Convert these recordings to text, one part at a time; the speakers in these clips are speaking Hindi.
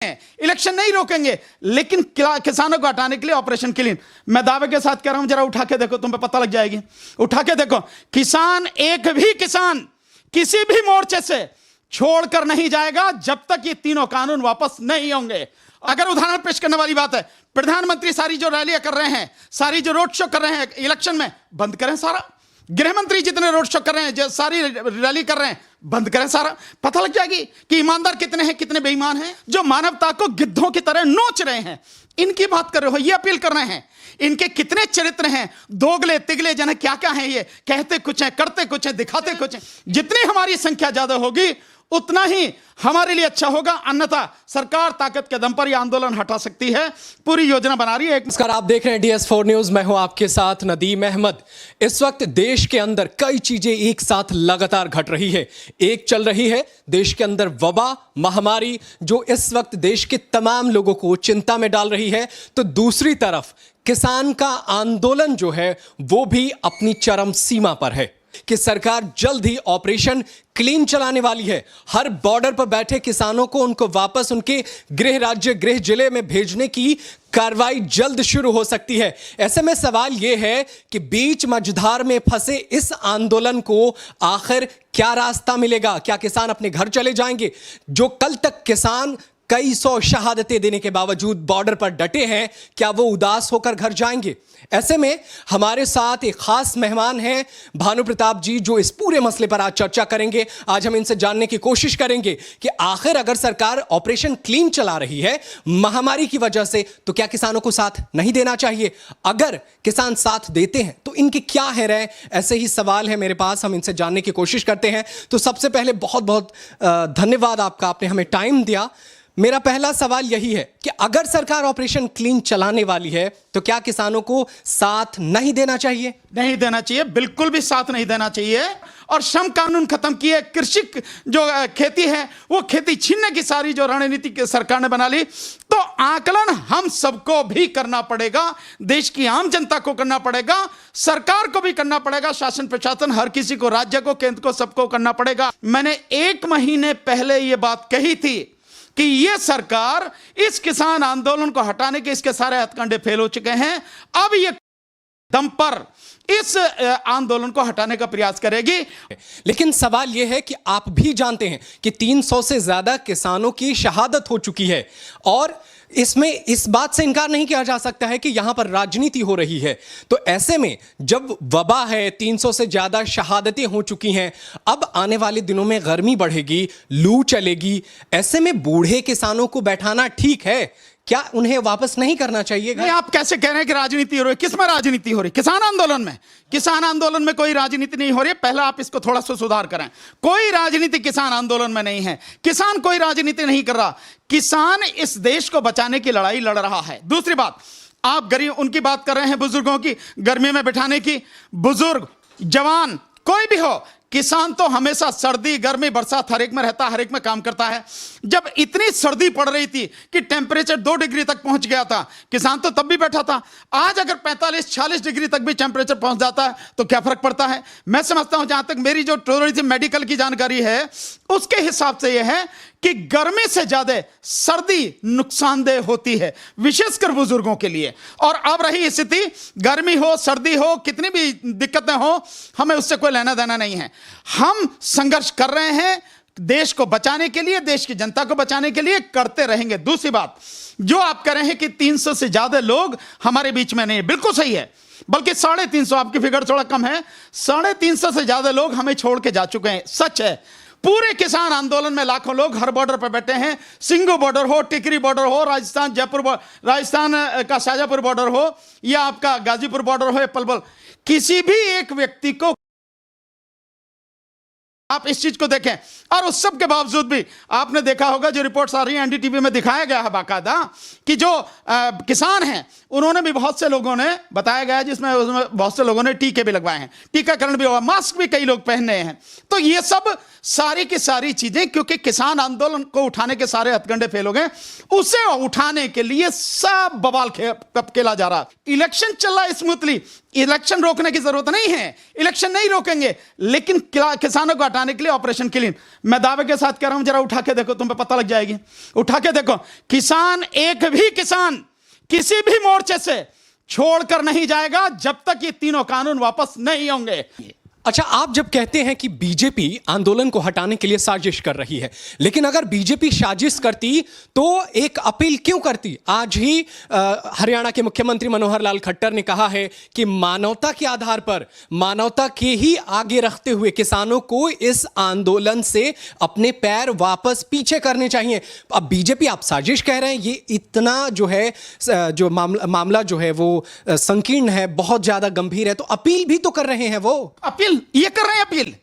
इलेक्शन नहीं रोकेंगे, लेकिन किसानों को हटाने के लिए ऑपरेशन क्लीन। मैं दावे के साथ कह रहा हूं, जरा उठा के देखो, तुम्हें पता लग जाएगी। उठा के देखो, किसान, एक भी किसान किसी भी मोर्चे से छोड़कर नहीं जाएगा जब तक ये तीनों कानून वापस नहीं होंगे। अगर उदाहरण पेश करने वाली बात है, प्रधानमंत्री सारी जो रैलियां कर रहे हैं, सारी जो रोड शो कर रहे हैं इलेक्शन में, बंद करें सारा। गृह मंत्री जितने रोड शो कर रहे हैं, जो सारी रैली कर रहे हैं, बंद करें सारा। पता लग जाएगी कि ईमानदार कितने हैं, कितने बेईमान हैं, जो मानवता को गिद्धों की तरह नोच रहे हैं। इनकी बात कर रहे हो, ये अपील कर रहे हैं। इनके कितने चरित्र हैं, दोगले तिगले जने क्या क्या हैं, ये कहते कुछ हैं, करते कुछ हैं, दिखाते कुछ हैं। जितनी हमारी संख्या ज्यादा होगी उतना ही हमारे लिए अच्छा होगा, अन्यथा सरकार ताकत के दम पर यह आंदोलन हटा सकती है। पूरी योजना बना रही है। नमस्कार, आप देख रहे हैं DS4 न्यूज। मैं हूं आपके साथ नदीम अहमद। इस वक्त देश के अंदर कई चीजें एक साथ लगातार घट रही है। एक चल रही है देश के अंदर वबा महामारी, जो इस वक्त देश के तमाम लोगों को चिंता में डाल रही है, तो दूसरी तरफ किसान का आंदोलन जो है वो भी अपनी चरम सीमा पर है कि सरकार जल्द ही ऑपरेशन क्लीन चलाने वाली है। हर बॉर्डर पर बैठे किसानों को उनको वापस उनके गृह राज्य, गृह जिले में भेजने की कार्रवाई जल्द शुरू हो सकती है। ऐसे में सवाल यह है कि बीच मझधार में फंसे इस आंदोलन को आखिर क्या रास्ता मिलेगा? क्या किसान अपने घर चले जाएंगे? जो कल तक किसान कई सौ शहादतें देने के बावजूद बॉर्डर पर डटे हैं, क्या वो उदास होकर घर जाएंगे? ऐसे में हमारे साथ एक खास मेहमान हैं, भानु प्रताप जी, जो इस पूरे मसले पर आज चर्चा करेंगे। आज हम इनसे जानने की कोशिश करेंगे कि आखिर अगर सरकार ऑपरेशन क्लीन चला रही है महामारी की वजह से, तो क्या किसानों को साथ नहीं देना चाहिए? अगर किसान साथ देते हैं तो इनके क्या है राय? ऐसे ही सवाल है मेरे पास, हम इनसे जानने की कोशिश करते हैं। तो सबसे पहले बहुत बहुत धन्यवाद आपका, आपने हमें टाइम दिया। मेरा पहला सवाल यही है कि अगर सरकार ऑपरेशन क्लीन चलाने वाली है तो क्या किसानों को साथ नहीं देना चाहिए? नहीं देना चाहिए, बिल्कुल भी साथ नहीं देना चाहिए। और श्रम कानून खत्म किए, कृषि जो खेती है वो खेती छीनने की सारी जो रणनीति सरकार ने बना ली, तो आकलन हम सबको भी करना पड़ेगा, देश की आम जनता को करना पड़ेगा, सरकार को भी करना पड़ेगा, शासन प्रशासन हर किसी को, राज्य को, केंद्र को, सबको करना पड़ेगा। मैंने 1 महीने पहले ये बात कही थी कि यह सरकार इस किसान आंदोलन को हटाने के इसके सारे हथकंडे फेल हो चुके हैं। अब ये दम पर इस आंदोलन को हटाने का प्रयास करेगी। लेकिन सवाल यह है कि आप भी जानते हैं कि 300 से ज्यादा किसानों की शहादत हो चुकी है, और इसमें इस बात से इनकार नहीं किया जा सकता है कि यहां पर राजनीति हो रही है। तो ऐसे में जब वबा है, 300 से ज्यादा शहादतें हो चुकी हैं, अब आने वाले दिनों में गर्मी बढ़ेगी, लू चलेगी, ऐसे में बूढ़े किसानों को बैठाना ठीक है? क्या उन्हें वापस नहीं करना चाहिए? नहीं, आप कैसे कह रहे हैं कि राजनीति हो रही है? किसमें राजनीति हो रही है? किसान आंदोलन में? किसान आंदोलन में कोई राजनीति नहीं हो रही है। पहला आप इसको थोड़ा सा सुधार करें। कोई राजनीति किसान आंदोलन में नहीं है। किसान कोई राजनीति नहीं कर रहा। किसान इस देश को बचाने की लड़ाई लड़ रहा है। दूसरी बात, आप गरीब उनकी बात कर रहे हैं, बुजुर्गों की गर्मी में बिठाने की। बुजुर्ग, जवान, कोई भी हो, किसान तो हमेशा सर्दी, गर्मी, बरसात हर एक में रहता है, हर एक में काम करता है। जब इतनी सर्दी पड़ रही थी कि टेम्परेचर 2 डिग्री तक पहुंच गया था, किसान तो तब भी बैठा था। आज अगर 45-46 डिग्री तक भी टेम्परेचर पहुंच जाता है तो क्या फर्क पड़ता है? मैं समझता हूं, जहां तक मेरी जो थोड़ी सी मेडिकल की जानकारी है उसके हिसाब से यह है कि गर्मी से ज्यादा सर्दी नुकसानदेह होती है, विशेषकर बुजुर्गों के लिए। और अब रही स्थिति, गर्मी हो, सर्दी हो, कितनी भी दिक्कतें हो, हमें उससे कोई लेना देना नहीं है। हम संघर्ष कर रहे हैं देश को बचाने के लिए, देश की जनता को बचाने के लिए, करते रहेंगे। दूसरी बात, जो आप कह रहे हैं कि 300 से ज्यादा लोग हमारे बीच में नहीं, बिल्कुल सही है, बल्कि 350, आपकी फिगर थोड़ा कम है, 350 से ज्यादा लोग हमें छोड़ के जा चुके हैं। सच है, पूरे किसान आंदोलन में लाखों लोग हर बॉर्डर पर बैठे हैं। सिंगू बॉर्डर हो, टिकरी बॉर्डर हो, राजस्थान जयपुर, राजस्थान का शाजापुर बॉर्डर हो, या आपका गाजीपुर बॉर्डर हो, या पलवल, किसी भी एक व्यक्ति को आप इस चीज को देखें। और उस सब के बावजूद भी आपने देखा होगा, जो रिपोर्ट्स आ रही है NDTV में दिखाया गया है बाकायदा, कि जो किसान हैं उन्होंने भी, बहुत से लोगों ने बताया गया, जिसमें उसमें बहुत से लोगों ने टीके भी लगवाए हैं, टीकाकरण भी हुआ, मास्क भी कई लोग पहन रहे हैं। तो ये सब सारी की सारी चीजें, क्योंकि किसान आंदोलन को उठाने के सारे हथकंडे फेल हो गए, उसे उठाने के लिए सब बवाल खेला जा रहा। इलेक्शन चल रहा है स्मूथली, इलेक्शन रोकने की जरूरत नहीं है, इलेक्शन नहीं रोकेंगे, लेकिन किसानों को हटाने के लिए ऑपरेशन क्लीन। मैं दावे के साथ कह रहा हूं, जरा उठा के देखो, तुम्हें पता लग जाएगी। उठा के देखो, किसान, एक भी किसान किसी भी मोर्चे से छोड़कर नहीं जाएगा जब तक ये तीनों कानून वापस नहीं होंगे। अच्छा, आप जब कहते हैं कि बीजेपी आंदोलन को हटाने के लिए साजिश कर रही है, लेकिन अगर बीजेपी साजिश करती तो एक अपील क्यों करती? आज ही हरियाणा के मुख्यमंत्री मनोहर लाल खट्टर ने कहा है कि मानवता के आधार पर, मानवता के ही आगे रखते हुए किसानों को इस आंदोलन से अपने पैर वापस पीछे करने चाहिए। अब बीजेपी, आप साजिश कह रहे हैं, ये इतना जो है, जो मामला जो है वो संकीर्ण है, बहुत ज्यादा गंभीर है, तो अपील भी तो कर रहे हैं वो। अपील ये कर रहे हैं, अपील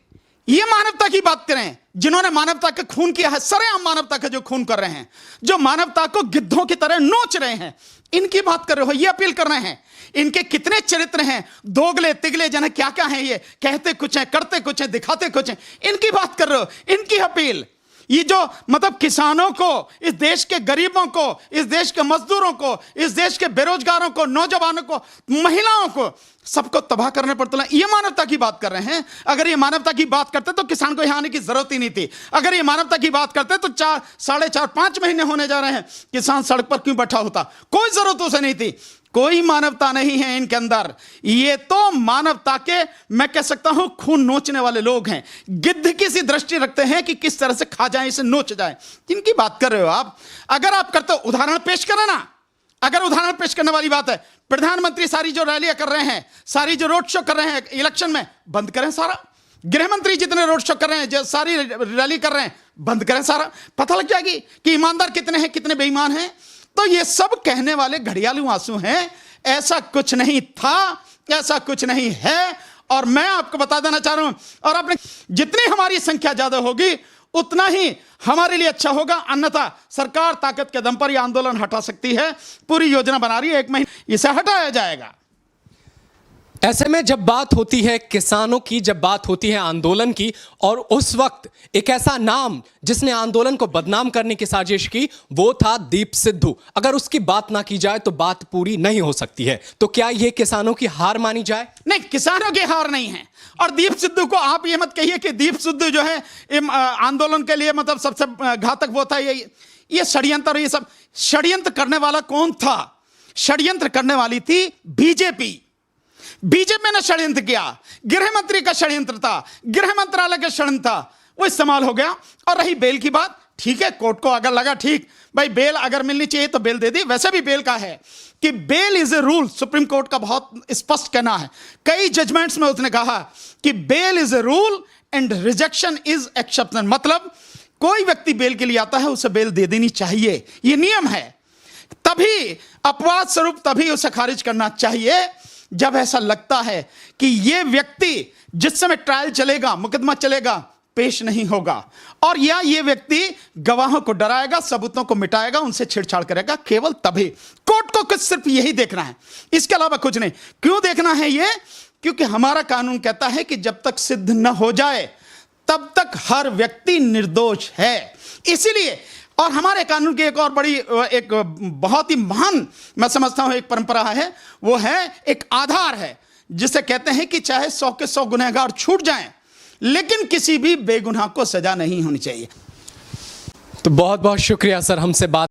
ये मानवता की बात कर रहे हैं, जिन्होंने मानवता का खून किया है, सरेआम मानवता का जो खून कर रहे हैं, जो मानवता को गिद्धों की तरह नोच रहे हैं, इनकी बात कर रहे हो, ये अपील कर रहे हैं। इनके कितने चरित्र हैं, दोगले तिगले जने क्या क्या हैं, ये कहते कुछ है, करते कुछ है, दिखाते कुछ है, इनकी बात कर रहे हो, इनकी अपील। ये जो मतलब किसानों को, इस देश के गरीबों को, इस देश के मजदूरों को, इस देश के बेरोजगारों को, नौजवानों को, महिलाओं को, सबको तबाह करने पर तुला, ये मानवता की बात कर रहे हैं। अगर ये मानवता की बात करते तो किसान को यहां आने की जरूरत ही नहीं थी। अगर ये मानवता की बात करते तो 4, 4.5, 5 महीने होने जा रहे हैं, किसान सड़क पर क्यों बैठा होता? कोई जरूरत उसे नहीं थी। कोई मानवता नहीं है इनके अंदर। ये तो मानवता के, मैं कह सकता हूं, खून नोचने वाले लोग हैं। गिद्ध की सी दृष्टि रखते हैं कि किस तरह से खा जाए, इसे नोच जाए। इनकी बात कर रहे हो आप? अगर आप करते हो, उदाहरण पेश करें ना। अगर उदाहरण पेश करने वाली बात है, प्रधानमंत्री सारी जो रैलियां कर रहे हैं, सारी जो रोड शो कर रहे हैं इलेक्शन में, बंद करें सारा। गृह मंत्री जितने रोड शो कर रहे हैं, जो सारी रैली कर रहे हैं, बंद करें सारा। पता लग जाएगी कि ईमानदार कितने हैं, कितने बेईमान हैं। तो ये सब कहने वाले घड़ियालू आंसू हैं। ऐसा कुछ नहीं था, ऐसा कुछ नहीं है। और मैं आपको बता देना चाह रहा हूं, और अपने जितनी हमारी संख्या ज्यादा होगी उतना ही हमारे लिए अच्छा होगा। अन्यथा सरकार ताकत के दम पर यह आंदोलन हटा सकती है। पूरी योजना बना रही है, 1 महीने इसे हटाया जाएगा। ऐसे में जब बात होती है किसानों की, जब बात होती है आंदोलन की, और उस वक्त एक ऐसा नाम जिसने आंदोलन को बदनाम करने की साजिश की, वो था दीप सिद्धू। अगर उसकी बात ना की जाए तो बात पूरी नहीं हो सकती है। तो क्या ये किसानों की हार मानी जाए? नहीं, किसानों की हार नहीं है। और दीप सिद्धू को आप ये मत कहिए कि दीप सिद्धू जो है आंदोलन के लिए मतलब सबसे घातक वो था। ये षड्यंत्र, ये सब षड्यंत्र करने वाला कौन था? षड्यंत्र करने वाली थी बीजेपी। बीजेपी ने षड्यंत्र किया। गृह मंत्री का षड्यंत्र था, गृह मंत्रालय का षड्यंत्र था, वो इस्तेमाल हो गया। और रही बेल की बात, ठीक है, कोर्ट को अगर लगा ठीक भाई बेल अगर मिलनी चाहिए तो बेल दे दी। वैसे भी बेल का है कि bail is a rule, supreme court का बहुत स्पष्ट कहना है। कई जजमेंट्स में उसने कहा कि bail is a rule and rejection is exception. मतलब कोई व्यक्ति बेल के लिए आता है, उसे बेल दे देनी चाहिए, ये नियम है। तभी अपवाद स्वरूप तभी उसे खारिज करना चाहिए जब ऐसा लगता है कि यह व्यक्ति जिस समय ट्रायल चलेगा, मुकदमा चलेगा, पेश नहीं होगा, और या ये व्यक्ति गवाहों को डराएगा, सबूतों को मिटाएगा, उनसे छेड़छाड़ करेगा। केवल तभी कोर्ट को कुछ सिर्फ यही देखना है, इसके अलावा कुछ नहीं। क्यों देखना है ये? क्योंकि हमारा कानून कहता है कि जब तक सिद्ध न हो जाए तब तक हर व्यक्ति निर्दोष है। इसीलिए, और हमारे कानून की एक और बड़ी, एक बहुत ही महान मैं समझता हूं एक परंपरा है, वो है एक आधार है जिसे कहते हैं कि चाहे 100 के 100 गुनहगार छूट जाएं, लेकिन किसी भी बेगुनाह को सजा नहीं होनी चाहिए। तो बहुत बहुत शुक्रिया सर, हमसे बात